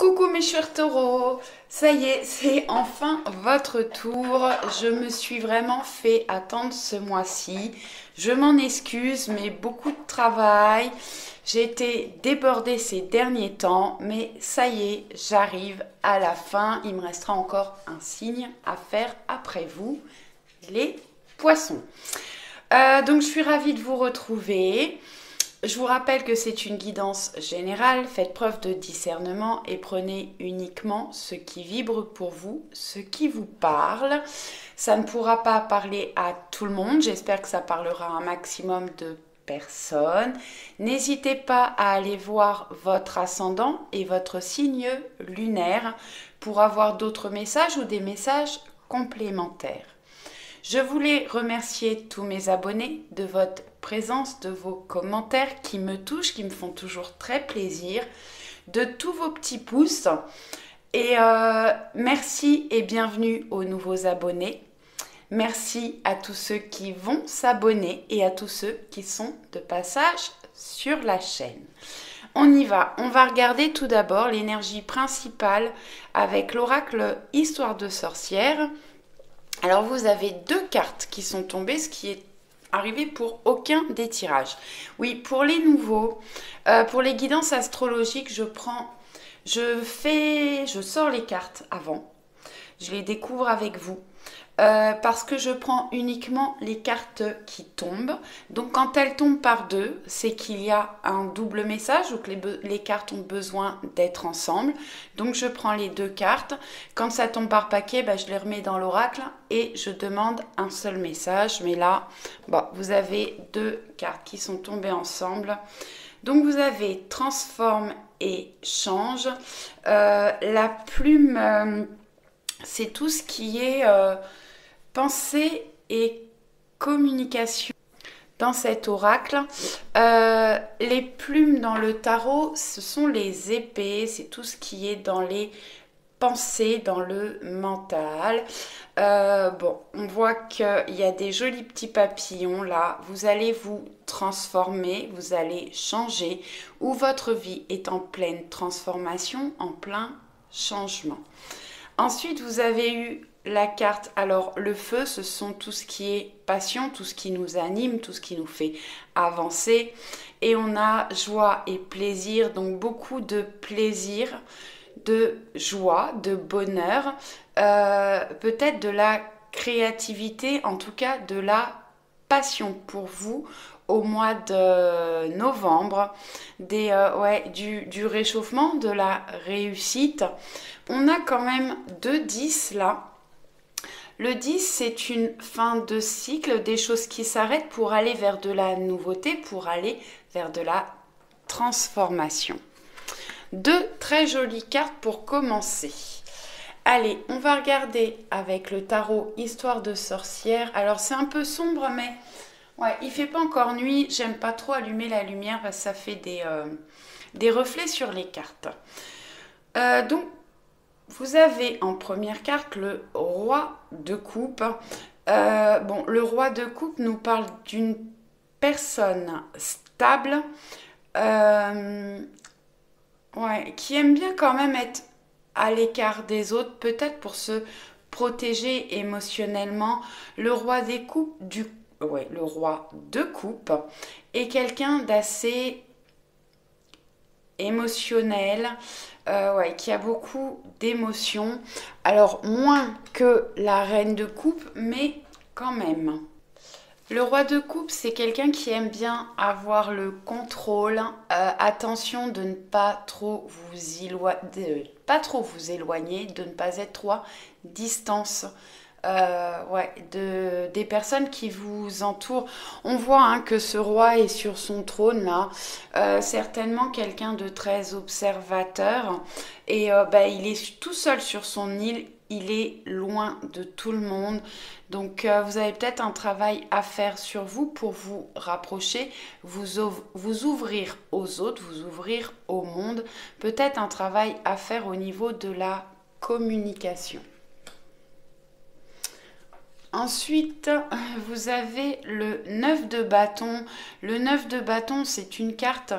Coucou mes chers taureaux, ça y est, c'est enfin votre tour. Je me suis vraiment fait attendre ce mois-ci. Je m'en excuse, mais beaucoup de travail. J'ai été débordée ces derniers temps, mais ça y est, j'arrive à la fin. Il me restera encore un signe à faire après vous, les poissons. Donc je suis ravie de vous retrouver. Je vous rappelle que c'est une guidance générale, faites preuve de discernement et prenez uniquement ce qui vibre pour vous, ce qui vous parle. Ça ne pourra pas parler à tout le monde, j'espère que ça parlera à un maximum de personnes. N'hésitez pas à aller voir votre ascendant et votre signe lunaire pour avoir d'autres messages ou des messages complémentaires. Je voulais remercier tous mes abonnés de votre présence, de vos commentaires qui me touchent, qui me font toujours très plaisir, de tous vos petits pouces. Et merci et bienvenue aux nouveaux abonnés. Merci à tous ceux qui vont s'abonner et à tous ceux qui sont de passage sur la chaîne. On y va, on va regarder tout d'abord l'énergie principale avec l'oracle Histoire de sorcière. Alors vous avez deux cartes qui sont tombées, ce qui est arrivé pour aucun des tirages. Oui, pour les nouveaux, pour les guidances astrologiques, je sors les cartes avant, je les découvre avec vous. Parce que je prends uniquement les cartes qui tombent. Donc quand elles tombent par deux, c'est qu'il y a un double message ou que les cartes ont besoin d'être ensemble. Donc je prends les deux cartes. Quand ça tombe par paquet, je les remets dans l'oracle et je demande un seul message. Mais là, vous avez deux cartes qui sont tombées ensemble. Donc vous avez transforme et change. La plume, c'est tout ce qui est pensée et communication dans cet oracle. Les plumes dans le tarot, ce sont les épées, c'est tout ce qui est dans les pensées, dans le mental. On voit qu'il y a des jolis petits papillons là. Vous allez vous transformer, vous allez changer, ou votre vie est en pleine transformation, en plein changement. Ensuite, vous avez eu la carte, alors le feu, ce sont tout ce qui est passion, tout ce qui nous anime, tout ce qui nous fait avancer. Et on a joie et plaisir, donc beaucoup de plaisir, de joie, de bonheur, peut-être de la créativité, en tout cas de la passion pour vous au mois de novembre, du réchauffement, de la réussite. On a quand même 2 10 là. Le 10, c'est une fin de cycle, des choses qui s'arrêtent pour aller vers de la nouveauté, pour aller vers de la transformation. 2 très jolies cartes pour commencer. Allez, on va regarder avec le tarot Histoire de sorcière. Alors, c'est un peu sombre, mais il fait pas encore nuit. J'aime pas trop allumer la lumière parce que ça fait des reflets sur les cartes. Donc, vous avez en première carte le roi de coupe. Le roi de coupe nous parle d'une personne stable, qui aime bien quand même être à l'écart des autres, peut-être pour se protéger émotionnellement. Le roi des coupes, le roi de coupe est quelqu'un d'assez émotionnel, qui a beaucoup d'émotions. Alors, moins que la reine de coupe, mais quand même. Le roi de coupe, c'est quelqu'un qui aime bien avoir le contrôle. Attention de ne pas trop vous éloigner, de ne pas être trop à distance. Des personnes qui vous entourent. On voit que ce roi est sur son trône là, certainement quelqu'un de très observateur et il est tout seul sur son île, il est loin de tout le monde, donc vous avez peut-être un travail à faire sur vous pour vous rapprocher, vous ouvrir aux autres, vous ouvrir au monde, peut-être un travail à faire au niveau de la communication. Ensuite, vous avez le 9 de bâton. Le 9 de bâton, c'est une carte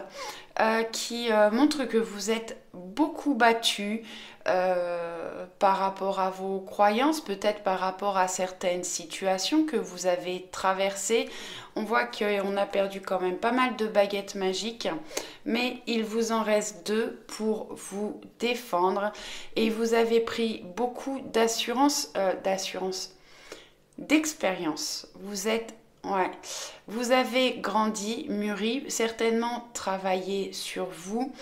qui montre que vous êtes beaucoup battu par rapport à vos croyances, peut-être par rapport à certaines situations que vous avez traversées. On voit qu'on a perdu quand même pas mal de baguettes magiques, mais il vous en reste 2 pour vous défendre et vous avez pris beaucoup d'expérience. Vous avez grandi, mûri, certainement travaillé sur vous.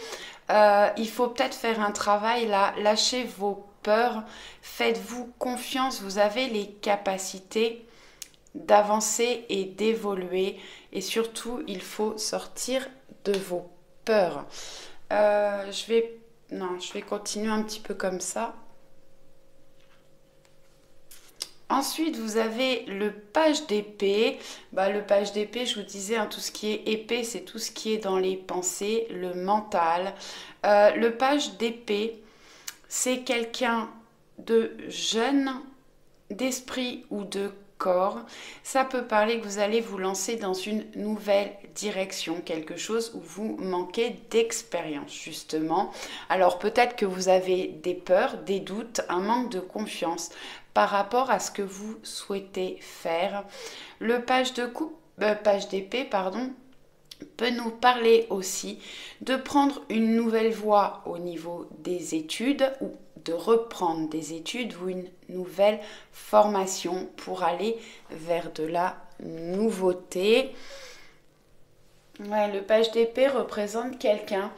Il faut peut-être faire un travail là, lâchez vos peurs, faites-vous confiance, vous avez les capacités d'avancer et d'évoluer et surtout il faut sortir de vos peurs. Je vais continuer un petit peu comme ça. Ensuite, vous avez le page d'épée. Le page d'épée, je vous disais, tout ce qui est épée, c'est tout ce qui est dans les pensées, le mental. Le page d'épée, c'est quelqu'un de jeune, d'esprit ou de corps. Ça peut parler que vous allez vous lancer dans une nouvelle direction, quelque chose où vous manquez d'expérience, justement. Alors, peut-être que vous avez des peurs, des doutes, un manque de confiance par rapport à ce que vous souhaitez faire. Le page d'épée, peut nous parler aussi de prendre une nouvelle voie au niveau des études ou de reprendre des études ou une nouvelle formation pour aller vers de la nouveauté. Le page d'épée représente quelqu'un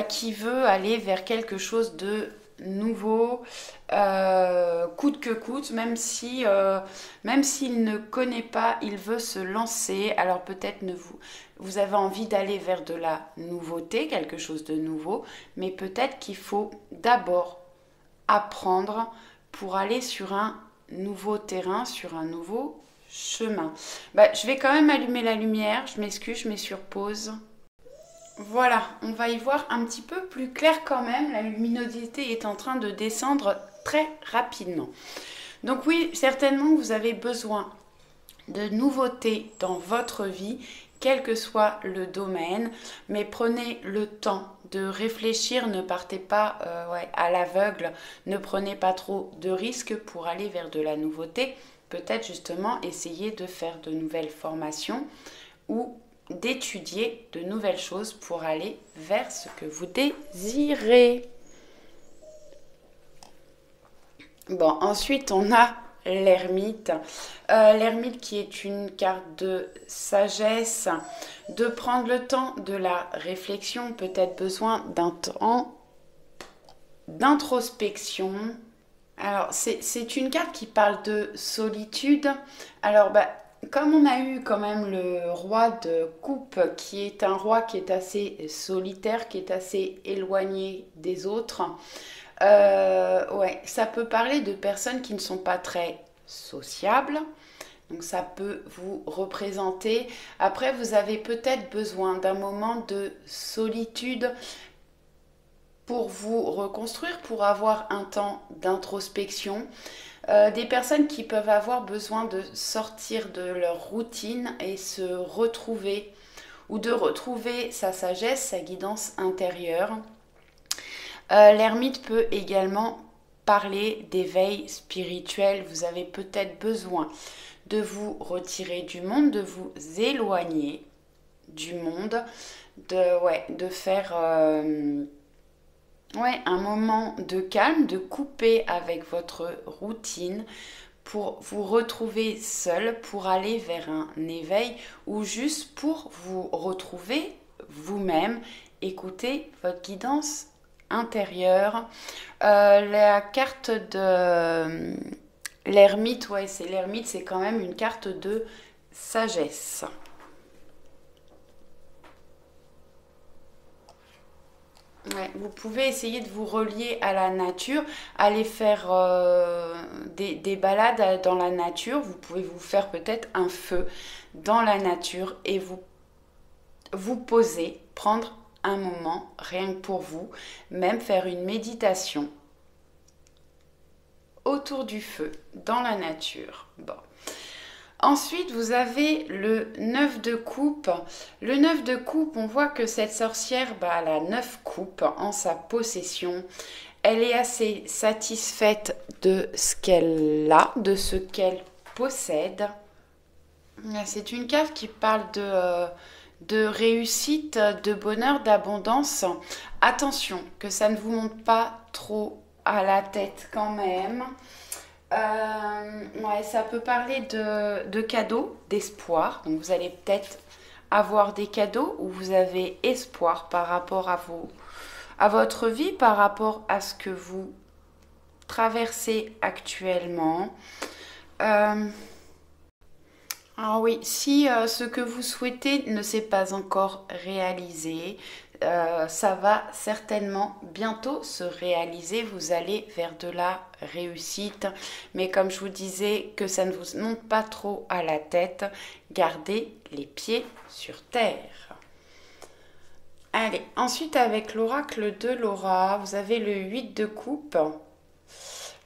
qui veut aller vers quelque chose de nouveau, coûte que coûte, même s'il ne connaît pas, il veut se lancer. Alors peut-être vous avez envie d'aller vers de la nouveauté, quelque chose de nouveau, mais peut-être qu'il faut d'abord apprendre pour aller sur un nouveau terrain, sur un nouveau chemin. Je vais quand même allumer la lumière, je m'excuse, je mets sur pause. Voilà, on va y voir un petit peu plus clair quand même. La luminosité est en train de descendre très rapidement. Donc oui, certainement vous avez besoin de nouveautés dans votre vie, quel que soit le domaine, mais prenez le temps de réfléchir, ne partez pas à l'aveugle, ne prenez pas trop de risques pour aller vers de la nouveauté. Peut-être justement essayer de faire de nouvelles formations ou d'étudier de nouvelles choses pour aller vers ce que vous désirez. Ensuite on a l'ermite. L'ermite qui est une carte de sagesse, de prendre le temps de la réflexion, peut-être besoin d'un temps d'introspection. Alors c'est une carte qui parle de solitude. Alors comme on a eu quand même le roi de coupe, qui est un roi qui est assez solitaire, qui est assez éloigné des autres, ça peut parler de personnes qui ne sont pas très sociables. Donc ça peut vous représenter. Après, vous avez peut-être besoin d'un moment de solitude pour vous reconstruire, pour avoir un temps d'introspection. Des personnes qui peuvent avoir besoin de sortir de leur routine et se retrouver ou de retrouver sa sagesse, sa guidance intérieure. L'ermite peut également parler d'éveil spirituel. Vous avez peut-être besoin de vous retirer du monde, de vous éloigner du monde, de faire un moment de calme, de couper avec votre routine pour vous retrouver seul, pour aller vers un éveil ou juste pour vous retrouver vous-même, écouter votre guidance intérieure. La carte de l'ermite, c'est quand même une carte de sagesse. Vous pouvez essayer de vous relier à la nature, aller faire des balades dans la nature. Vous pouvez vous faire peut-être un feu dans la nature et vous poser, prendre un moment rien que pour vous, même faire une méditation autour du feu, dans la nature. Ensuite, vous avez le 9 de coupe. Le 9 de coupe, on voit que cette sorcière, elle a 9 coupes en sa possession. Elle est assez satisfaite de ce qu'elle a, de ce qu'elle possède. C'est une carte qui parle de réussite, de bonheur, d'abondance. Attention, que ça ne vous monte pas trop à la tête quand même. Ouais, ça peut parler de cadeaux, d'espoir. Donc vous allez peut-être avoir des cadeaux où vous avez espoir par rapport à votre vie, par rapport à ce que vous traversez actuellement. Alors oui, si ce que vous souhaitez ne s'est pas encore réalisé, ça va certainement bientôt se réaliser. Vous allez vers de la réussite. Mais comme je vous disais, que ça ne vous monte pas trop à la tête, gardez les pieds sur terre. Allez, ensuite avec l'oracle de Laura, vous avez le 8 de coupe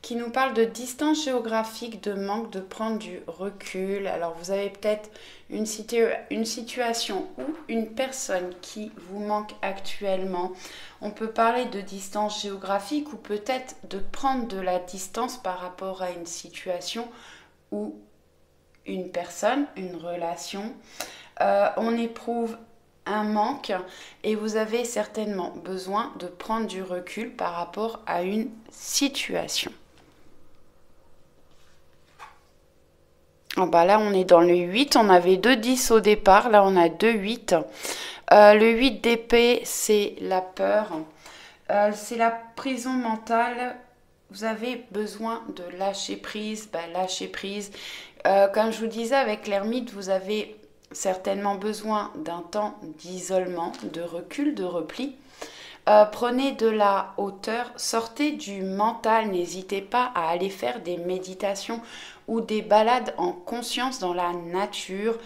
qui nous parle de distance géographique, de manque de prendre du recul. Alors vous avez peut-être une situation ou une personne qui vous manque actuellement. On peut parler de distance géographique ou peut-être de prendre de la distance par rapport à une situation ou une personne, une relation. On éprouve un manque et vous avez certainement besoin de prendre du recul par rapport à une situation. Là, on est dans le 8. On avait 2 10 au départ. Là, on a 2 8. Le 8 d'épée, c'est la peur. C'est la prison mentale. Vous avez besoin de lâcher prise. Lâcher prise. Comme je vous disais, avec l'ermite, vous avez certainement besoin d'un temps d'isolement, de recul, de repli. Prenez de la hauteur, sortez du mental, n'hésitez pas à aller faire des méditations ou des balades en conscience dans la nature.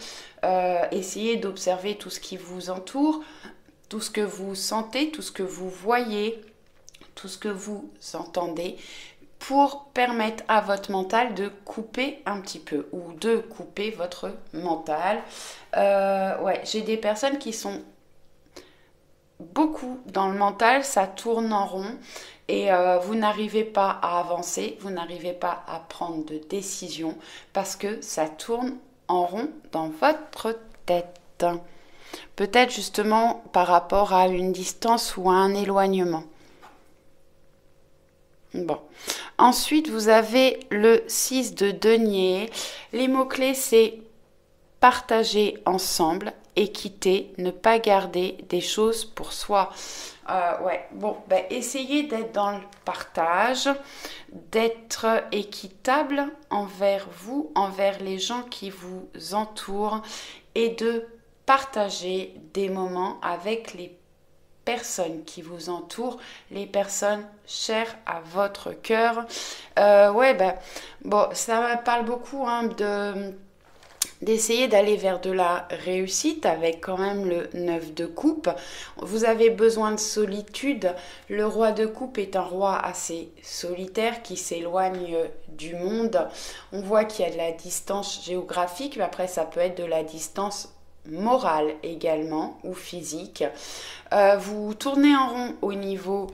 Essayez d'observer tout ce qui vous entoure, tout ce que vous sentez, tout ce que vous voyez, tout ce que vous entendez, pour permettre à votre mental de couper un petit peu ou de couper votre mental. J'ai des personnes qui sont beaucoup dans le mental, ça tourne en rond et vous n'arrivez pas à avancer, vous n'arrivez pas à prendre de décision parce que ça tourne en rond dans votre tête. Peut-être justement par rapport à une distance ou à un éloignement. Bon. Ensuite, vous avez le 6 de denier. Les mots-clés, c'est partager ensemble, équité, ne pas garder des choses pour soi. Essayez d'être dans le partage, d'être équitable envers vous, envers les gens qui vous entourent et de partager des moments avec les personnes qui vous entourent, les personnes chères à votre cœur. Ça me parle beaucoup d'essayer d'aller vers de la réussite avec quand même le 9 de coupe. Vous avez besoin de solitude. Le roi de coupe est un roi assez solitaire qui s'éloigne du monde. On voit qu'il y a de la distance géographique, mais après ça peut être de la distance morale également ou physique. Vous tournez en rond au niveau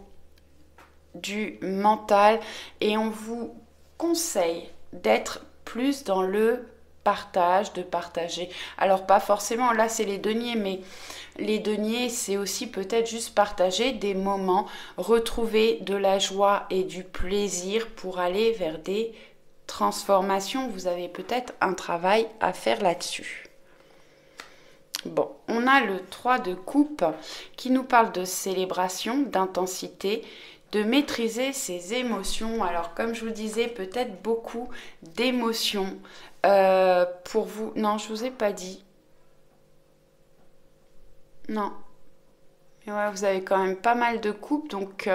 du mental et on vous conseille d'être plus dans le partage, de partager. Alors pas forcément, là c'est les deniers, mais les deniers c'est aussi peut-être juste partager des moments, retrouver de la joie et du plaisir pour aller vers des transformations. Vous avez peut-être un travail à faire là-dessus. Bon, on a le 3 de coupe qui nous parle de célébration, d'intensité, de maîtriser ses émotions. Alors comme je vous disais, peut-être beaucoup d'émotions pour vous. Non, je vous ai pas dit. Non. Mais ouais, vous avez quand même pas mal de coupes, donc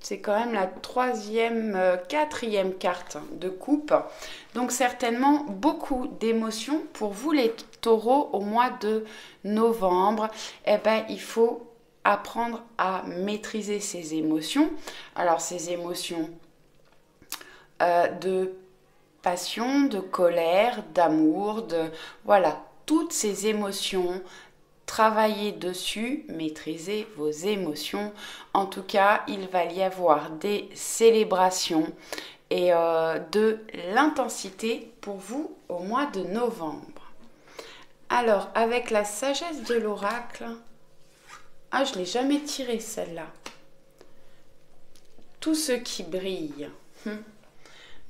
c'est quand même la quatrième carte de coupe. Donc certainement beaucoup d'émotions pour vous les taureaux au mois de novembre. Il faut apprendre à maîtriser ses émotions. Alors ces émotions de passion, de colère, d'amour, voilà, toutes ces émotions. Travaillez dessus, maîtrisez vos émotions. En tout cas, il va y avoir des célébrations et de l'intensité pour vous au mois de novembre. Alors, avec la sagesse de l'oracle, ah, je ne l'ai jamais tirée celle-là. Tout ce qui brille.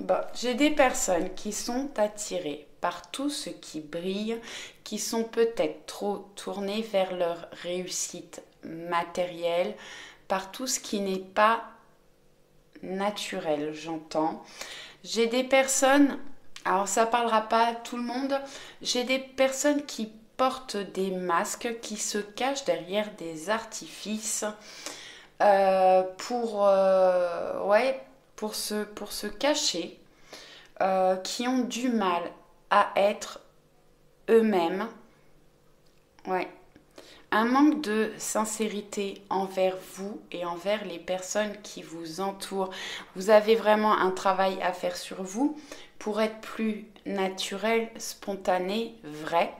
Bon, j'ai des personnes qui sont attirées par tout ce qui brille, qui sont peut-être trop tournées vers leur réussite matérielle, par tout ce qui n'est pas naturel, j'entends. J'ai des personnes, alors ça ne parlera pas à tout le monde, j'ai des personnes qui portent des masques, qui se cachent derrière des artifices pour se cacher, qui ont du mal à être eux-mêmes. Ouais. Un manque de sincérité envers vous et envers les personnes qui vous entourent. Vous avez vraiment un travail à faire sur vous pour être plus naturel, spontané, vrai,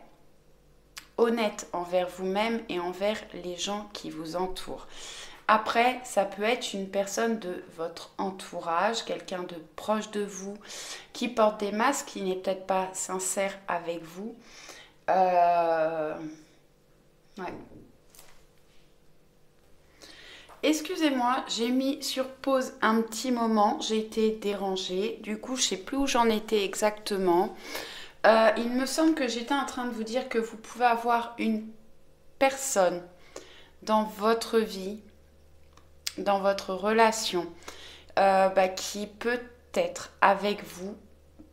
honnête envers vous-même et envers les gens qui vous entourent. Après, ça peut être une personne de votre entourage, quelqu'un de proche de vous, qui porte des masques, qui n'est peut-être pas sincère avec vous. Ouais. Excusez-moi, j'ai mis sur pause un petit moment, j'ai été dérangée, du coup je ne sais plus où j'en étais exactement. Il me semble que j'étais en train de vous dire que vous pouvez avoir une personne dans votre vie, dans votre relation, qui peut être avec vous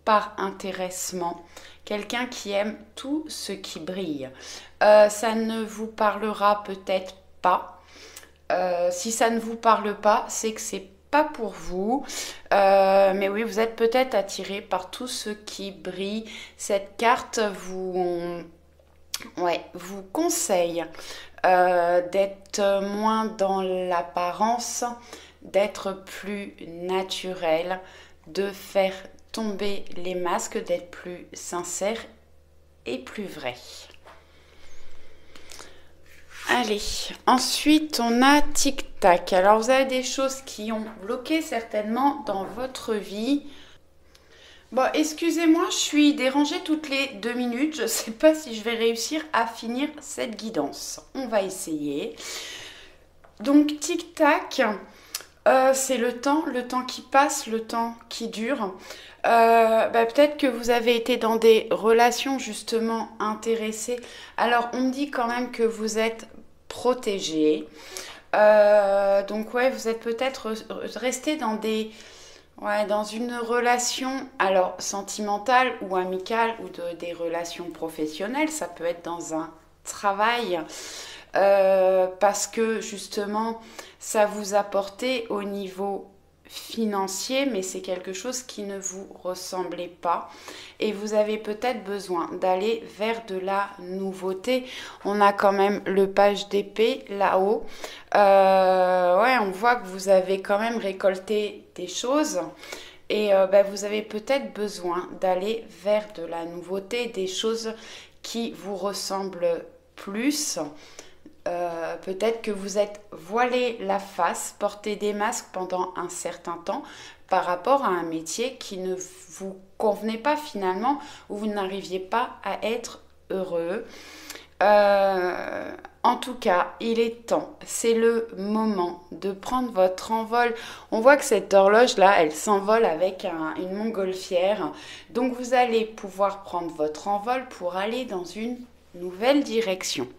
par intéressement, quelqu'un qui aime tout ce qui brille. Ça ne vous parlera peut-être pas. Si ça ne vous parle pas, c'est que c'est pas pour vous. Mais oui, vous êtes peut-être attiré par tout ce qui brille. Cette carte vous conseille d'être moins dans l'apparence, d'être plus naturel, de faire tomber les masques, d'être plus sincère et plus vrai. Allez, ensuite on a tic-tac. Alors vous avez des choses qui ont bloqué certainement dans votre vie. Bon, excusez-moi, je suis dérangée toutes les 2 minutes. Je ne sais pas si je vais réussir à finir cette guidance. On va essayer. Donc tic-tac, c'est le temps qui passe, le temps qui dure. Peut-être que vous avez été dans des relations justement intéressées. Alors on me dit quand même que vous êtes protégé. Donc ouais, vous êtes peut-être resté dans dans une relation, alors sentimentale ou amicale ou des relations professionnelles. Ça peut être dans un travail parce que justement ça vous apportait au niveau financier, mais c'est quelque chose qui ne vous ressemblait pas et vous avez peut-être besoin d'aller vers de la nouveauté. On a quand même le page d'épée là-haut. On voit que vous avez quand même récolté des choses et vous avez peut-être besoin d'aller vers de la nouveauté, des choses qui vous ressemblent plus. Peut-être que vous êtes voilé la face, porté des masques pendant un certain temps par rapport à un métier qui ne vous convenait pas finalement, où vous n'arriviez pas à être heureux. En tout cas, il est temps, c'est le moment de prendre votre envol. On voit que cette horloge-là, elle s'envole avec une montgolfière. Donc vous allez pouvoir prendre votre envol pour aller dans une nouvelle direction,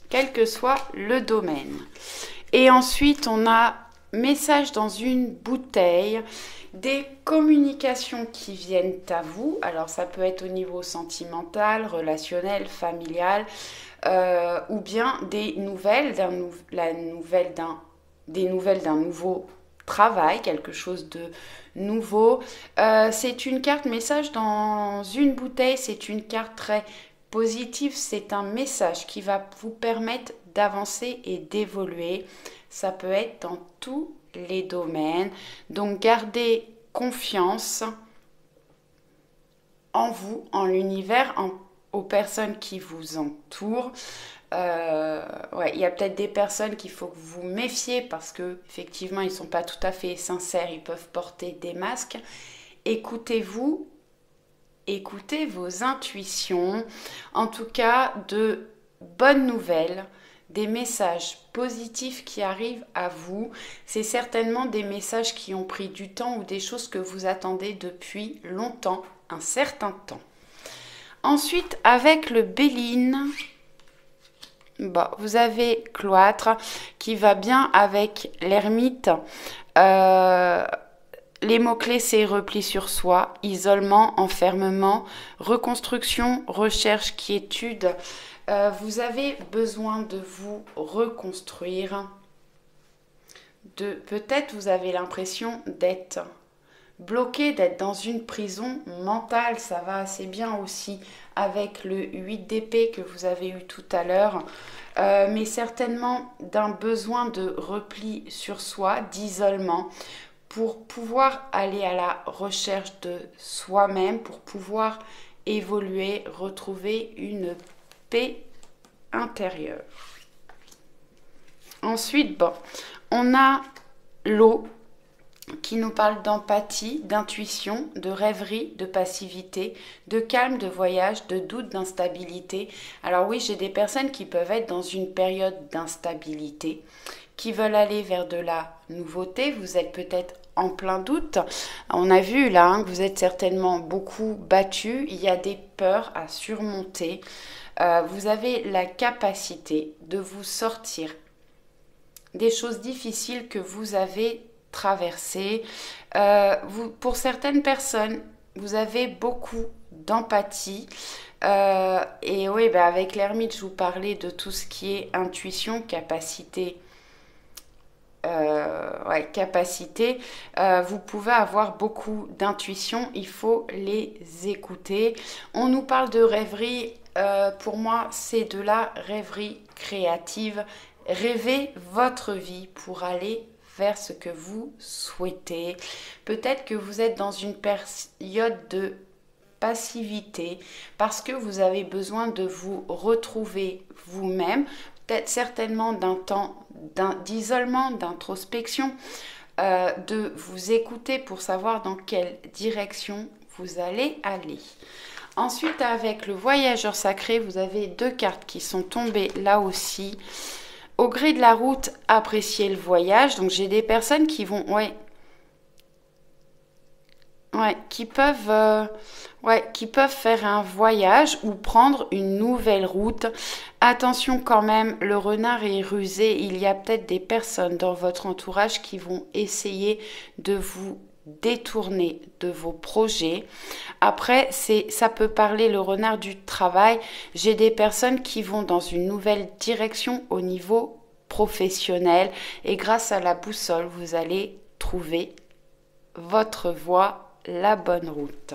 quel que soit le domaine. Et ensuite, on a message dans une bouteille, des communications qui viennent à vous. Alors, ça peut être au niveau sentimental, relationnel, familial, ou bien des nouvelles d'un nouveau travail, quelque chose de nouveau. C'est une carte message dans une bouteille, c'est une carte très positive, c'est un message qui va vous permettre d'avancer et d'évoluer. Ça peut être dans tous les domaines. Donc gardez confiance en vous, en l'univers, aux personnes qui vous entourent. Ouais, il y a peut-être des personnes qu'il faut que vous méfiez parce que effectivement ils sont pas tout à fait sincères, ils peuvent porter des masques. Écoutez-vous, écoutez vos intuitions. En tout cas, de bonnes nouvelles, des messages positifs qui arrivent à vous. C'est certainement des messages qui ont pris du temps ou des choses que vous attendez depuis longtemps, un certain temps. Ensuite, avec le Béline, bon, vous avez Cloître qui va bien avec l'Ermite. Les mots-clés, c'est repli sur soi, isolement, enfermement, reconstruction, recherche, quiétude. Vous avez besoin de vous reconstruire. Peut-être vous avez l'impression d'être bloqué, d'être dans une prison mentale. Ça va assez bien aussi avec le 8 d'épée que vous avez eu tout à l'heure. Mais certainement d'un besoin de repli sur soi, d'isolement, pour pouvoir aller à la recherche de soi-même, pour pouvoir évoluer, retrouver une paix intérieure. Ensuite, bon, on a l'eau qui nous parle d'empathie, d'intuition, de rêverie, de passivité, de calme, de voyage, de doute, d'instabilité. Alors oui, j'ai des personnes qui peuvent être dans une période d'instabilité, qui veulent aller vers de la nouveauté. Vous êtes peut-être en plein doute. On a vu là que vous êtes certainement beaucoup battu. Il y a des peurs à surmonter. Vous avez la capacité de vous sortir des choses difficiles que vous avez traversées. Pour certaines personnes, vous avez beaucoup d'empathie. Et oui, avec l'ermite, je vous parlais de tout ce qui est intuition, capacité. Vous pouvez avoir beaucoup d'intuition, il faut les écouter. On nous parle de rêverie, pour moi c'est de la rêverie créative. Rêvez votre vie pour aller vers ce que vous souhaitez. Peut-être que vous êtes dans une période de passivité parce que vous avez besoin de vous retrouver vous-même, peut-être certainement d'un temps d'isolement, d'introspection, de vous écouter pour savoir dans quelle direction vous allez aller. Ensuite, avec le voyageur sacré, vous avez deux cartes qui sont tombées là aussi. Au gré de la route, appréciez le voyage. Donc j'ai des personnes qui vont, qui peuvent faire un voyage ou prendre une nouvelle route. Attention quand même, le renard est rusé. Il y a peut-être des personnes dans votre entourage qui vont essayer de vous détourner de vos projets. Après, ça peut parler le renard du travail. J'ai des personnes qui vont dans une nouvelle direction au niveau professionnel et grâce à la boussole, vous allez trouver votre voie, la bonne route.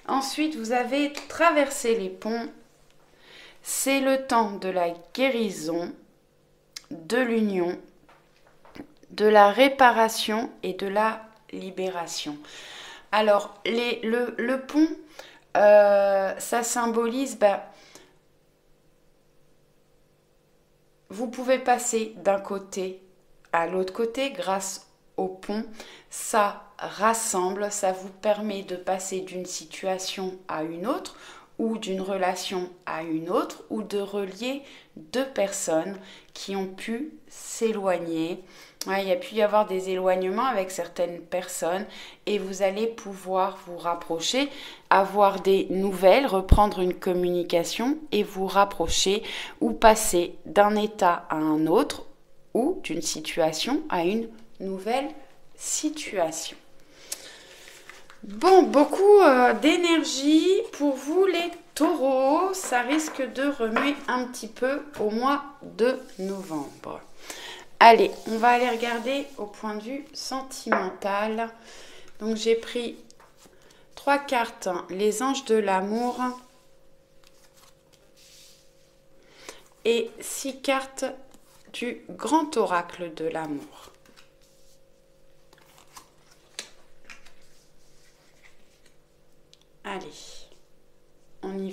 Ensuite, vous avez traversé les ponts. C'est le temps de la guérison, de l'union, de la réparation et de la libération. Alors, le pont, ça symbolise, vous pouvez passer d'un côté à l'autre côté grâce au pont. Ça rassemble, ça vous permet de passer d'une situation à une autre ou d'une relation à une autre ou de relier deux personnes qui ont pu s'éloigner. Il y a pu y avoir des éloignements avec certaines personnes et vous allez pouvoir vous rapprocher, avoir des nouvelles, reprendre une communication et vous rapprocher ou passer d'un état à un autre ou d'une situation à une nouvelle situation. Bon, beaucoup d'énergie pour vous les taureaux. Ça risque de remuer un petit peu au mois de novembre. Allez, on va aller regarder au point de vue sentimental. Donc j'ai pris 3 cartes, les anges de l'amour et 6 cartes du grand oracle de l'amour. Allez.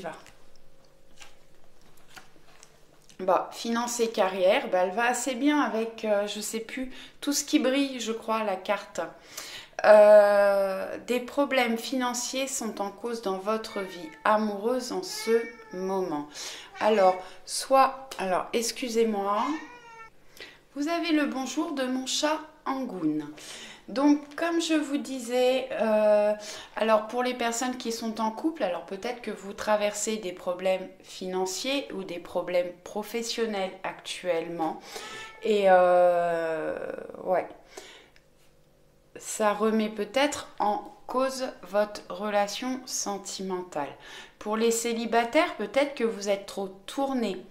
va. Bon, finance et carrière, bah, elle va assez bien avec, je sais plus, tout ce qui brille, je crois, la carte. Des problèmes financiers sont en cause dans votre vie amoureuse en ce moment. Alors, excusez-moi, vous avez le bonjour de mon chat Angoun. Donc, comme je vous disais, alors pour les personnes qui sont en couple, alors peut-être que vous traversez des problèmes financiers ou des problèmes professionnels actuellement. Et ouais, ça remet peut-être en cause votre relation sentimentale. Pour les célibataires, peut-être que vous êtes trop tourné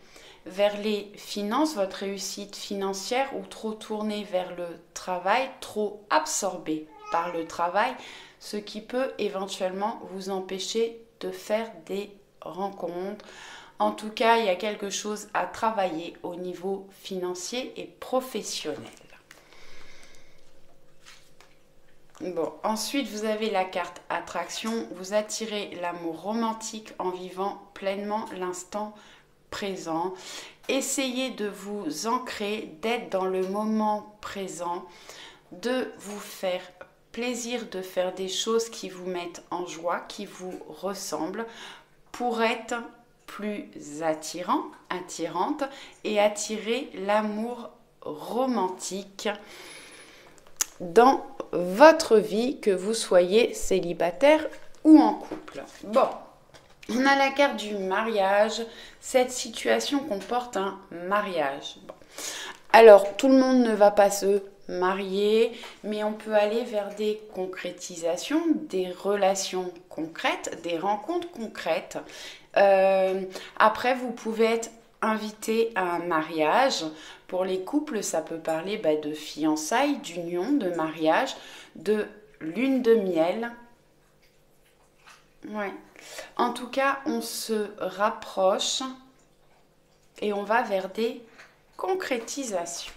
vers les finances, votre réussite financière, ou trop tourné vers le travail, trop absorbé par le travail, ce qui peut éventuellement vous empêcher de faire des rencontres. En tout cas, il y a quelque chose à travailler au niveau financier et professionnel. Bon, ensuite, vous avez la carte attraction. Vous attirez l'amour romantique en vivant pleinement l'instant présent. Essayez de vous ancrer, d'être dans le moment présent, de vous faire plaisir, de faire des choses qui vous mettent en joie, qui vous ressemblent, pour être plus attirante et attirer l'amour romantique dans votre vie, que vous soyez célibataire ou en couple. Bon, on a la carte du mariage. Cette situation comporte un mariage. Bon. Alors, tout le monde ne va pas se marier, mais on peut aller vers des concrétisations, des relations concrètes, des rencontres concrètes. Après, vous pouvez être invité à un mariage. Pour les couples, ça peut parler de fiançailles, d'union, de mariage, de lune de miel. Ouais. En tout cas, on se rapproche et on va vers des concrétisations.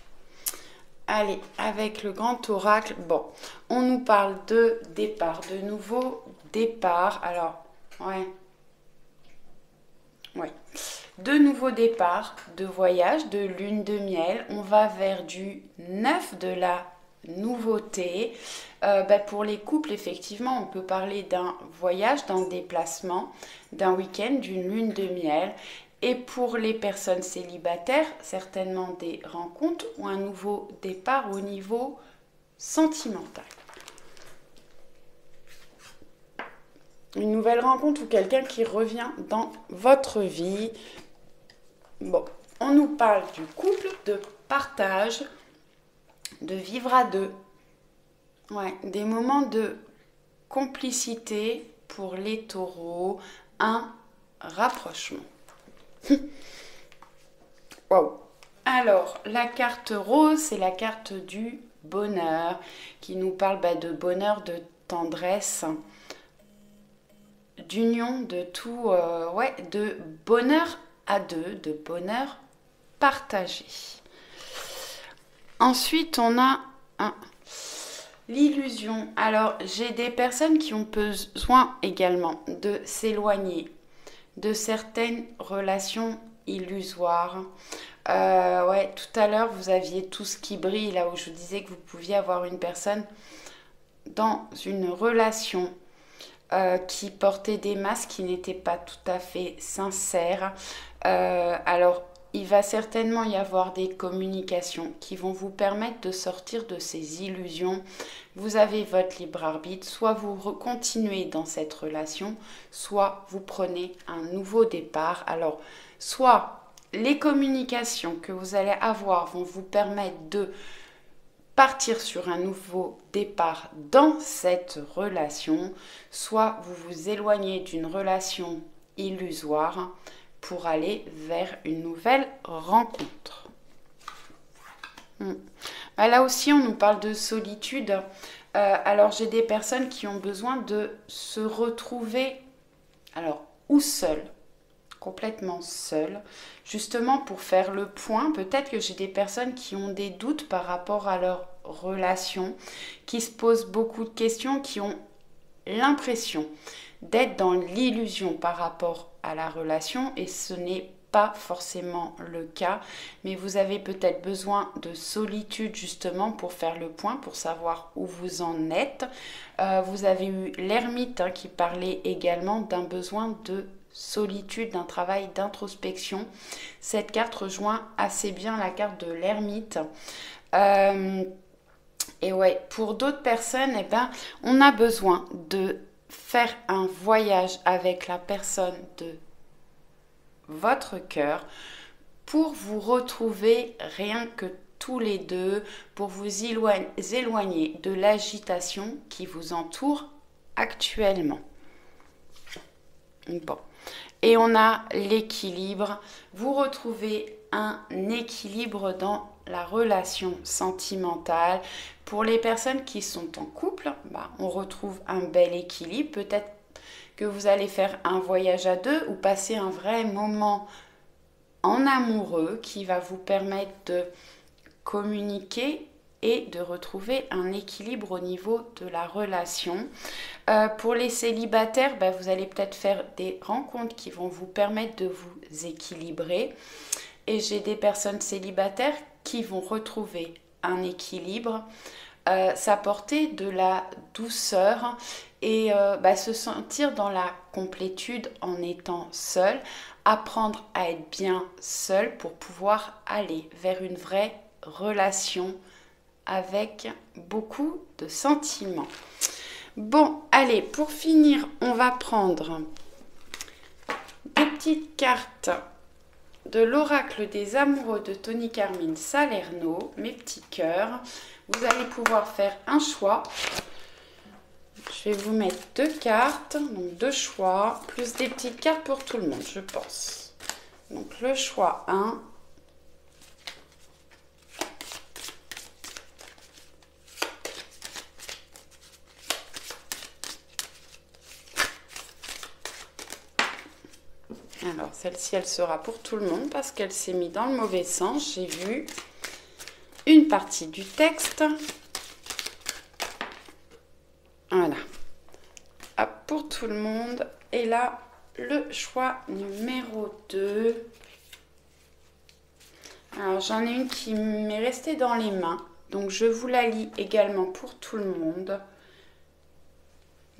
Allez, avec le grand oracle, bon, on nous parle de départ, de nouveaux départs. Alors, ouais. De nouveaux départs, de voyage, de lune de miel. On va vers du neuf, de la nouveauté. Pour les couples, effectivement, on peut parler d'un voyage, d'un déplacement, d'un week-end, d'une lune de miel. Et pour les personnes célibataires, certainement des rencontres ou un nouveau départ au niveau sentimental. Une nouvelle rencontre ou quelqu'un qui revient dans votre vie. Bon, on nous parle du couple, de partage, de vivre à deux. Ouais, des moments de complicité pour les taureaux, un rapprochement. Wow. Alors, la carte rose, c'est la carte du bonheur, qui nous parle de bonheur, de tendresse, d'union, de tout, de bonheur à deux, de bonheur partagé. Ensuite, on a l'illusion. Alors, j'ai des personnes qui ont besoin également de s'éloigner de certaines relations illusoires. Tout à l'heure, vous aviez tout ce qui brille, là où je vous disais que vous pouviez avoir une personne dans une relation qui portait des masques qui n'étaient pas tout à fait sincères. Alors, il va certainement y avoir des communications qui vont vous permettre de sortir de ces illusions. Vous avez votre libre arbitre, soit vous continuez dans cette relation, soit vous prenez un nouveau départ. Alors, soit les communications que vous allez avoir vont vous permettre de partir sur un nouveau départ dans cette relation, soit vous vous éloignez d'une relation illusoire pour aller vers une nouvelle rencontre. Là aussi, on nous parle de solitude. Alors, j'ai des personnes qui ont besoin de se retrouver, ou seules, complètement seules, justement pour faire le point. Peut-être que j'ai des personnes qui ont des doutes par rapport à leur relation, qui se posent beaucoup de questions, qui ont l'impression d'être dans l'illusion par rapport à la relation et ce n'est pas forcément le cas, mais vous avez peut-être besoin de solitude justement pour faire le point, pour savoir où vous en êtes. Vous avez eu l'ermite qui parlait également d'un besoin de solitude, d'un travail d'introspection. Cette carte rejoint assez bien la carte de l'ermite. Et ouais, pour d'autres personnes, eh ben, on a besoin de faire un voyage avec la personne de votre cœur pour vous retrouver rien que tous les deux, pour vous éloigner de l'agitation qui vous entoure actuellement. Bon. Et on a l'équilibre. Vous retrouvez un équilibre dans la relation sentimentale. Pour les personnes qui sont en couple, on retrouve un bel équilibre. Peut-être que vous allez faire un voyage à deux ou passer un vrai moment en amoureux qui va vous permettre de communiquer et de retrouver un équilibre au niveau de la relation. Pour les célibataires, vous allez peut-être faire des rencontres qui vont vous permettre de vous équilibrer. Et j'ai des personnes célibataires qui vont retrouver un équilibre, s'apporter de la douceur et se sentir dans la complétude en étant seul, apprendre à être bien seul pour pouvoir aller vers une vraie relation avec beaucoup de sentiments. Bon, allez, pour finir, on va prendre des petites cartes de l'oracle des amoureux de Tony Carmine Salerno, mes petits cœurs. Vous allez pouvoir faire un choix. Je vais vous mettre 2 cartes, donc 2 choix, plus des petites cartes pour tout le monde, je pense. Donc le choix 1. Alors, celle-ci, elle sera pour tout le monde parce qu'elle s'est mise dans le mauvais sens. J'ai vu une partie du texte. Voilà. Hop, pour tout le monde. Et là, le choix numéro 2. Alors, j'en ai une qui m'est restée dans les mains. Donc, je vous la lis également pour tout le monde.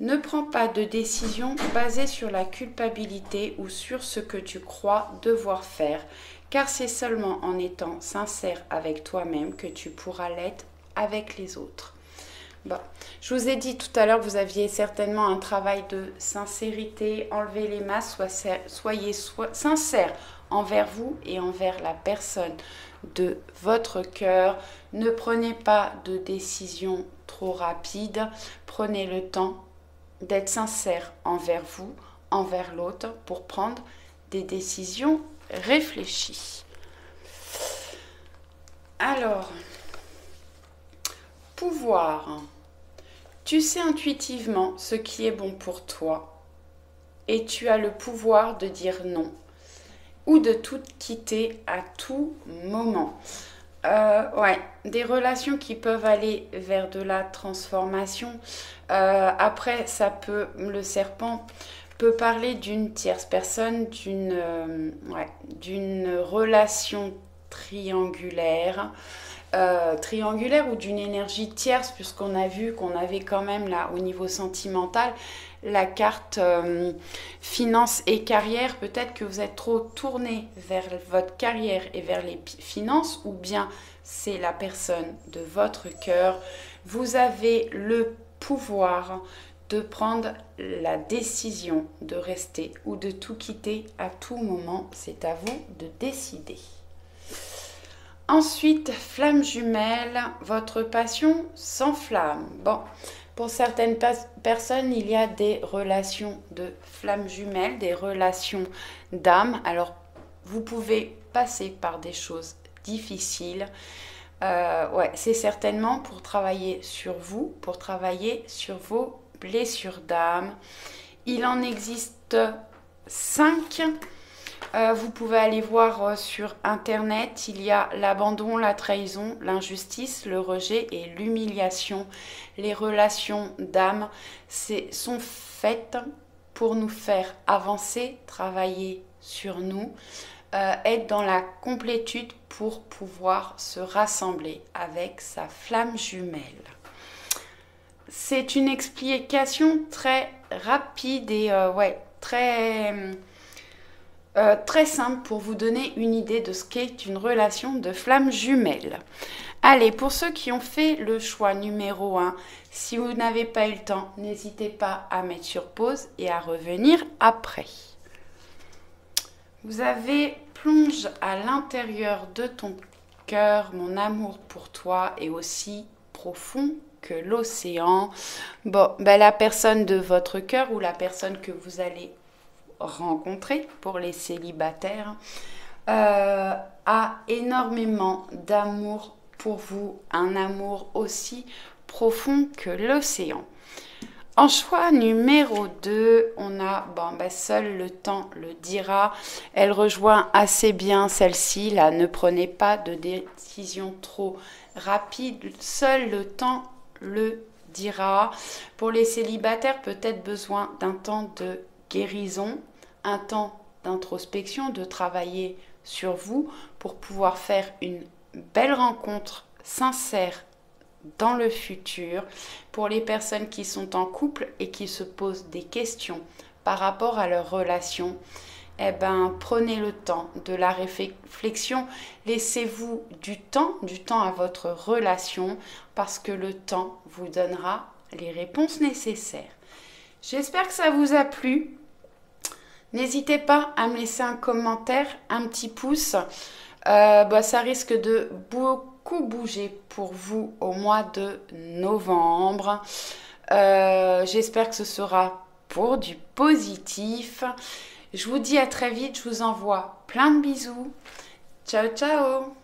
Ne prends pas de décision basée sur la culpabilité ou sur ce que tu crois devoir faire, car c'est seulement en étant sincère avec toi-même que tu pourras l'être avec les autres. Bon, je vous ai dit tout à l'heure que vous aviez certainement un travail de sincérité, enlevez les masques, soyez sincère envers vous et envers la personne de votre cœur. Ne prenez pas de décision trop rapide, prenez le temps d'être sincère envers vous, envers l'autre, pour prendre des décisions réfléchies. Alors, pouvoir. Tu sais intuitivement ce qui est bon pour toi et tu as le pouvoir de dire non ou de tout quitter à tout moment. Des relations qui peuvent aller vers de la transformation. Après, le serpent peut parler d'une tierce personne, d'une relation triangulaire, ou d'une énergie tierce, puisqu'on a vu qu'on avait quand même là au niveau sentimental la carte finance et carrière. Peut-être que vous êtes trop tourné vers votre carrière et vers les finances, ou bien c'est la personne de votre cœur. Vous avez le pouvoir de prendre la décision de rester ou de tout quitter à tout moment. C'est à vous de décider. Ensuite, flamme jumelle, votre passion s'enflamme. Bon, pour certaines personnes, il y a des relations de flamme jumelle, des relations d'âme. Alors, vous pouvez passer par des choses difficiles. C'est certainement pour travailler sur vous, pour travailler sur vos blessures d'âme. Il en existe 5. Vous pouvez aller voir sur internet, il y a l'abandon, la trahison, l'injustice, le rejet et l'humiliation. Les relations d'âme sont faites pour nous faire avancer, travailler sur nous, être dans la complétude pour pouvoir se rassembler avec sa flamme jumelle. C'est une explication très rapide et très simple pour vous donner une idée de ce qu'est une relation de flamme jumelle. Allez, pour ceux qui ont fait le choix numéro 1, si vous n'avez pas eu le temps, n'hésitez pas à mettre sur pause et à revenir après. Vous avez plonge à l'intérieur de ton cœur, mon amour pour toi est aussi profond que l'océan. Bon, la personne de votre cœur ou la personne que vous allez rencontrer pour les célibataires a énormément d'amour pour vous, un amour aussi profond que l'océan. En choix numéro 2, on a seul le temps le dira. Elle rejoint assez bien celle-ci. Là, ne prenez pas de décision trop rapide. Seul le temps le dira. Pour les célibataires, peut-être besoin d'un temps de guérison, un temps d'introspection, de travailler sur vous pour pouvoir faire une belle rencontre sincère dans le futur. Pour les personnes qui sont en couple et qui se posent des questions par rapport à leur relation, prenez le temps de la réflexion, laissez-vous du temps à votre relation parce que le temps vous donnera les réponses nécessaires. J'espère que ça vous a plu. N'hésitez pas à me laisser un commentaire, un petit pouce. Ça risque de beaucoup bouger pour vous au mois de novembre. J'espère que ce sera pour du positif. Je vous dis à très vite, je vous envoie plein de bisous. Ciao, ciao!